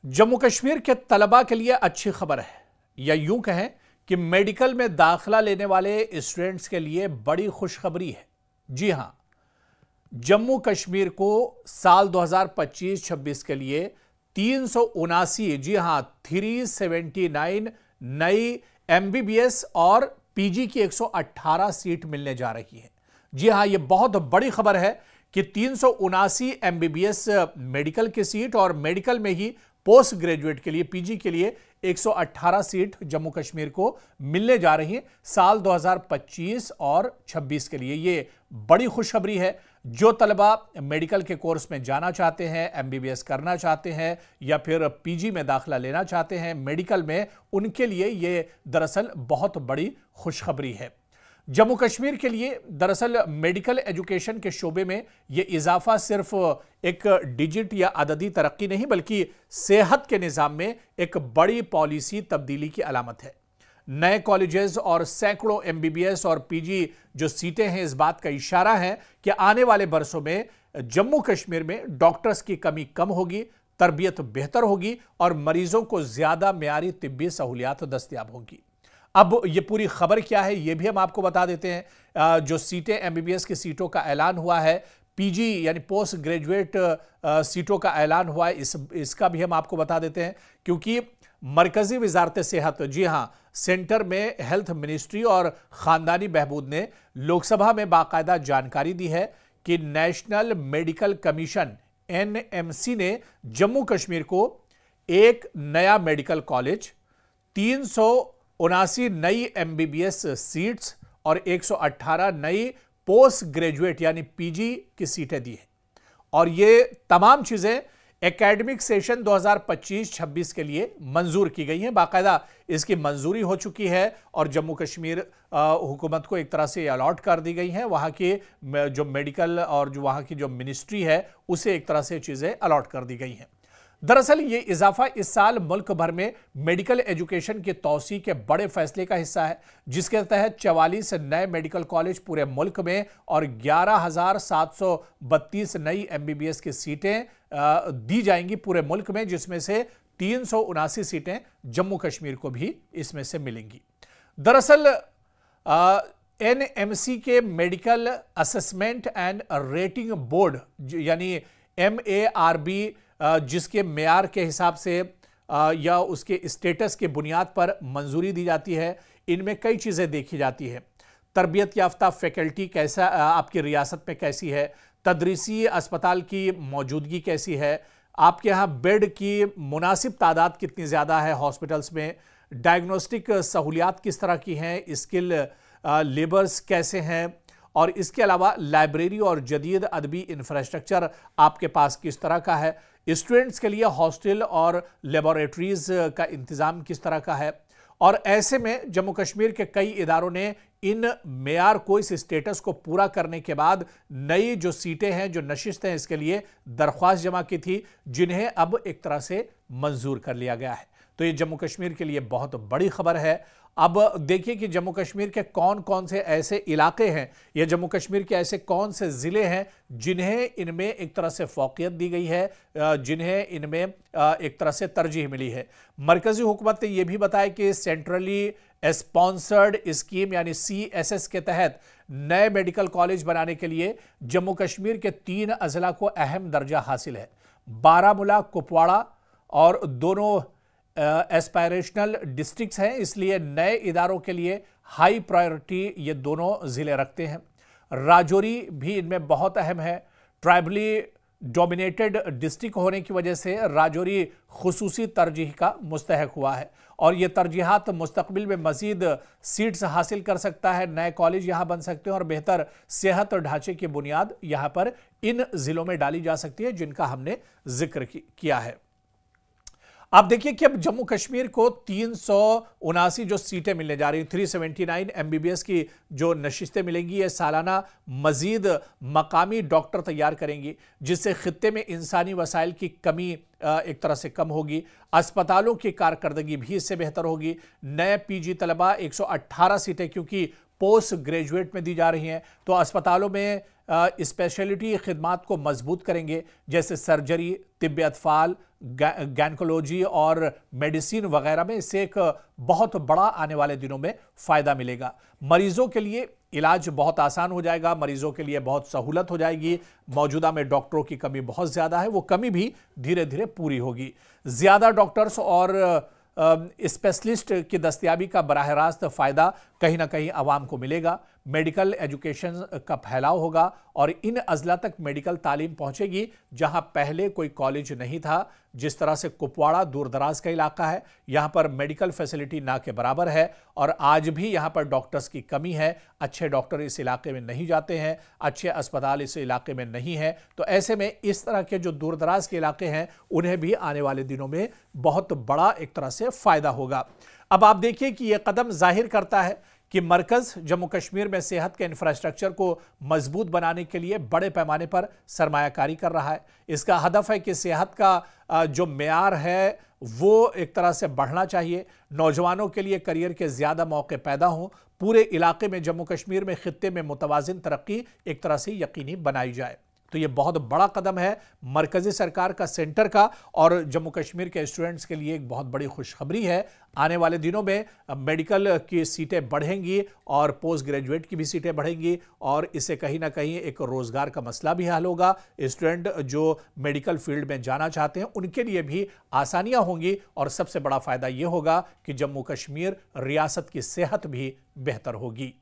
जम्मू कश्मीर के तलबा के लिए अच्छी खबर है, या यूं कहें कि मेडिकल में दाखिला लेने वाले स्टूडेंट्स के लिए बड़ी खुशखबरी है। जी हां, जम्मू कश्मीर को साल 2025-26 के लिए 379, जी हां 379 नई MBBS और PG की 118 सीट मिलने जा रही है। जी हां, यह बहुत बड़ी खबर है कि 379 MBBS मेडिकल की सीट और मेडिकल में ही पोस्ट ग्रेजुएट के लिए PG के लिए 118 सीट जम्मू कश्मीर को मिलने जा रही है साल 2025 और 26 के लिए। ये बड़ी खुशखबरी है। जो तलबा मेडिकल के कोर्स में जाना चाहते हैं, MBBS करना चाहते हैं या फिर PG में दाखिला लेना चाहते हैं मेडिकल में, उनके लिए ये दरअसल बहुत बड़ी खुशखबरी है। जम्मू कश्मीर के लिए दरअसल मेडिकल एजुकेशन के शोबे में यह इजाफा सिर्फ एक डिजिट या अददी तरक्की नहीं, बल्कि सेहत के निज़ाम में एक बड़ी पॉलिसी तब्दीली की अलामत है। नए कॉलेजेस और सैकड़ों MBBS और PG जो सीटें हैं, इस बात का इशारा है कि आने वाले बरसों में जम्मू कश्मीर में डॉक्टर्स की कमी कम होगी, तरबियत बेहतर होगी और मरीजों को ज्यादा मियारी तिब्बी सहूलियात दस्तयाब होंगी। अब ये पूरी खबर क्या है, ये भी हम आपको बता देते हैं। जो सीटें MBBS की सीटों का ऐलान हुआ है, PG यानी पोस्ट ग्रेजुएट सीटों का ऐलान हुआ है, इसका भी हम आपको बता देते हैं, क्योंकि मरकजी वजारत सेहत, जी हां, सेंटर में हेल्थ मिनिस्ट्री और खानदानी बहबूद ने लोकसभा में बाकायदा जानकारी दी है कि नेशनल मेडिकल कमीशन NMC ने जम्मू कश्मीर को एक नया मेडिकल कॉलेज, 379 नई MBBS सीट्स और 118 नई पोस्ट ग्रेजुएट यानी PG की सीटें दी हैं। और ये तमाम चीजें एकेडमिक सेशन 2025-26 के लिए मंजूर की गई हैं। बाकायदा इसकी मंजूरी हो चुकी है और जम्मू कश्मीर हुकूमत को एक तरह से अलॉट कर दी गई हैं। वहां की जो मेडिकल और जो वहां की जो मिनिस्ट्री है, उसे एक तरह से चीजें अलॉट कर दी गई हैं। दरअसल ये इजाफा इस साल मुल्क भर में मेडिकल एजुकेशन की तौसी के बड़े फैसले का हिस्सा है, जिसके तहत 44 नए मेडिकल कॉलेज पूरे मुल्क में और 11,732 नई MBBS की सीटें दी जाएंगी पूरे मुल्क में, जिसमें से 379 सीटें जम्मू कश्मीर को भी इसमें से मिलेंगी। दरअसल NMC के medical assessment and rating board यानी MARB, जिसके मेयार के हिसाब से या उसके स्टेटस के बुनियाद पर मंजूरी दी जाती है, इनमें कई चीज़ें देखी जाती है। तरबियत याफ्ता फैकल्टी कैसा आपकी रियासत में कैसी है, तदरीसी अस्पताल की मौजूदगी कैसी है, आपके यहाँ बेड की मुनासिब तादाद कितनी ज़्यादा है हॉस्पिटल्स में, डायग्नोस्टिक सहूलियात किस तरह की हैं, स्किल लेबर्स कैसे हैं, और इसके अलावा लाइब्रेरी और जदीद अदबी इंफ्रास्ट्रक्चर आपके पास किस तरह का है, स्टूडेंट्स के लिए हॉस्टल और लेबोरेटरीज का इंतज़ाम किस तरह का है। और ऐसे में जम्मू कश्मीर के कई इदारों ने इन मेयार को, इस स्टेटस को पूरा करने के बाद नई जो सीटें हैं, जो नशिस्तें हैं, इसके लिए दरख्वास्त जमा की थी, जिन्हें अब एक तरह से मंजूर कर लिया गया है। तो ये जम्मू कश्मीर के लिए बहुत बड़ी खबर है। अब देखिए कि जम्मू कश्मीर के कौन कौन से ऐसे इलाके हैं या जम्मू कश्मीर के ऐसे कौन से ज़िले हैं जिन्हें इनमें एक तरह से फौकियत दी गई है, जिन्हें इनमें एक तरह से तरजीह मिली है। मरकजी हुकूमत ने यह भी बताया कि सेंट्रली स्पॉन्सर्ड स्कीम यानी CSS के तहत नए मेडिकल कॉलेज बनाने के लिए जम्मू कश्मीर के 3 अजला को अहम दर्जा हासिल है। बारामूला, कुपवाड़ा और दोनों एस्पायरेशनल डिस्ट्रिक्ट्स हैं, इसलिए नए इदारों के लिए हाई प्रायोरिटी ये दोनों ज़िले रखते हैं। राजौरी भी इनमें बहुत अहम है। ट्राइबली डोमिनेटेड डिस्ट्रिक्ट होने की वजह से राजौरी खुसूसी तरजीह का मुस्तहक हुआ है और ये तरजीहात मुस्तकबिल में मज़ीद सीट्स हासिल कर सकता है। नए कॉलेज यहाँ बन सकते हैं और बेहतर सेहत और ढांचे की बुनियाद यहाँ पर इन ज़िलों में डाली जा सकती है, जिनका हमने जिक्र किया है। आप देखिए कि अब जम्मू कश्मीर को 379 जो सीटें मिलने जा रही हैं, 379 MBBS की जो नशिस्तें मिलेंगी, ये सालाना मजीद मकामी डॉक्टर तैयार करेंगी, जिससे खित्ते में इंसानी वसाइल की कमी एक तरह से कम होगी। अस्पतालों की कारकर्दगी भी इससे बेहतर होगी। नए PG तलबा 118 सीटें, क्योंकि पोस्ट ग्रेजुएट में दी जा रही हैं। तो अस्पतालों में स्पेशलिटी खिदमात को मजबूत करेंगे, जैसे सर्जरी, तिब्बी अतफाल, गैनकोलॉजी और मेडिसिन वगैरह में इससे एक बहुत बड़ा आने वाले दिनों में फ़ायदा मिलेगा। मरीजों के लिए इलाज बहुत आसान हो जाएगा, मरीजों के लिए बहुत सहूलत हो जाएगी। मौजूदा में डॉक्टरों की कमी बहुत ज़्यादा है, वो कमी भी धीरे धीरे पूरी होगी। ज़्यादा डॉक्टर्स और स्पेशलिस्ट की दस्तयाबी का बराह रास्त फ़ायदा कहीं ना कहीं आवाम को मिलेगा। मेडिकल एजुकेशन का फैलाव होगा और इन अजला तक मेडिकल तालीम पहुंचेगी जहां पहले कोई कॉलेज नहीं था। जिस तरह से कुपवाड़ा दूर दराज का इलाका है, यहां पर मेडिकल फैसिलिटी ना के बराबर है और आज भी यहां पर डॉक्टर्स की कमी है। अच्छे डॉक्टर इस इलाके में नहीं जाते हैं, अच्छे अस्पताल इस इलाके में नहीं है। तो ऐसे में इस तरह के जो दूर दराज के इलाके हैं उन्हें भी आने वाले दिनों में बहुत बड़ा एक तरह से फ़ायदा होगा। अब आप देखिए कि यह कदम जाहिर करता है कि मरकज जम्मू कश्मीर में सेहत के इंफ्रास्ट्रक्चर को मजबूत बनाने के लिए बड़े पैमाने पर सरमायाकारी कर रहा है। इसका हदफ है कि सेहत का जो मेयार है वो एक तरह से बढ़ना चाहिए, नौजवानों के लिए करियर के ज़्यादा मौके पैदा हों, पूरे इलाके में जम्मू कश्मीर में खित्ते में मुतवाज़िन तरक्की एक तरह से यकीनी बनाई जाए। तो ये बहुत बड़ा कदम है मरकजी सरकार का, सेंटर का, और जम्मू कश्मीर के स्टूडेंट्स के लिए एक बहुत बड़ी खुशखबरी है। आने वाले दिनों में मेडिकल की सीटें बढ़ेंगी और पोस्ट ग्रेजुएट की भी सीटें बढ़ेंगी और इससे कहीं ना कहीं एक रोज़गार का मसला भी हल होगा। स्टूडेंट जो मेडिकल फील्ड में जाना चाहते हैं उनके लिए भी आसानियां होंगी और सबसे बड़ा फ़ायदा ये होगा कि जम्मू कश्मीर रियासत की सेहत भी बेहतर होगी।